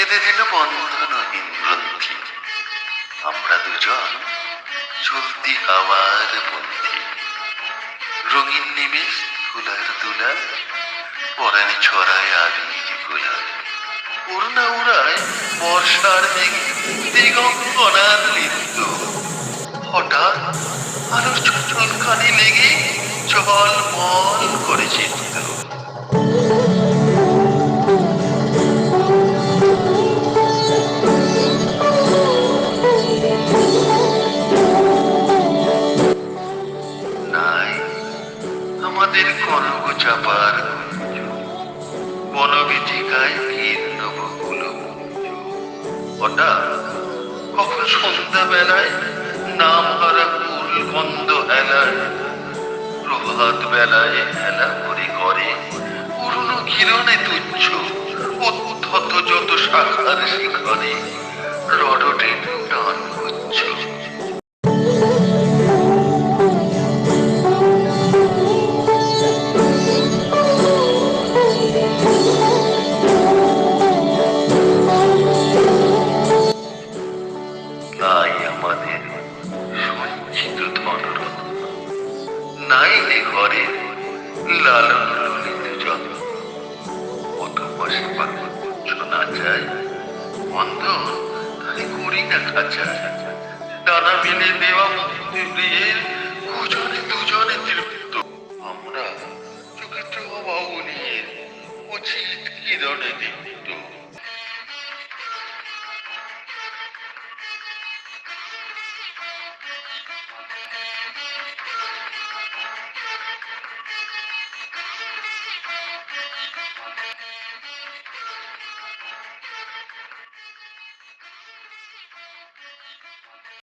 বেঁধে দিল বন্ধনহীন গ্রন্থি। আমরা দুজন চলতি হাওয়ার বন্ধি। রঙিন নিমেষ ফুলার দুলা, পরাণে ছড়ায় আবির গোলাপ। করুণা উড়ায় বর্ষার দিকে দিগঙ্গনার নৃত্য। হঠাৎ আলোর ঝলকানি লেগে ঝলমল করে চিত্ত। নাই আমাদের কনক চাপার কুঞ্জ, বনবীথিকায় ভিন্ন বকুল কুঞ্জ। হঠাৎ কখন সন্ধ্যা বেলায় নাম হারা ফুল গন্ধ হেলায়, প্রভাত বেলায় হেলা করে করে পুরনো কিরণে তুচ্ছ উদ্ধত যত শাখার শিখরে রডটে টান গুচ্ছ। নাই আমাদের সঞ্চিত ধনরত্ন, নাই রে ঘরে লালন ললিত যত্ন। কত মাসে পাখি না যায় বন্ধন, তাই করি না খাঁচা। ডানা মেলে দেওয়া মুক্তি প্রিয়ের দুজনে দুজনে তৃপ্ত। আমরা চোখে তো অভাবনীয়ের উচিত কিরণে দীপ্ত।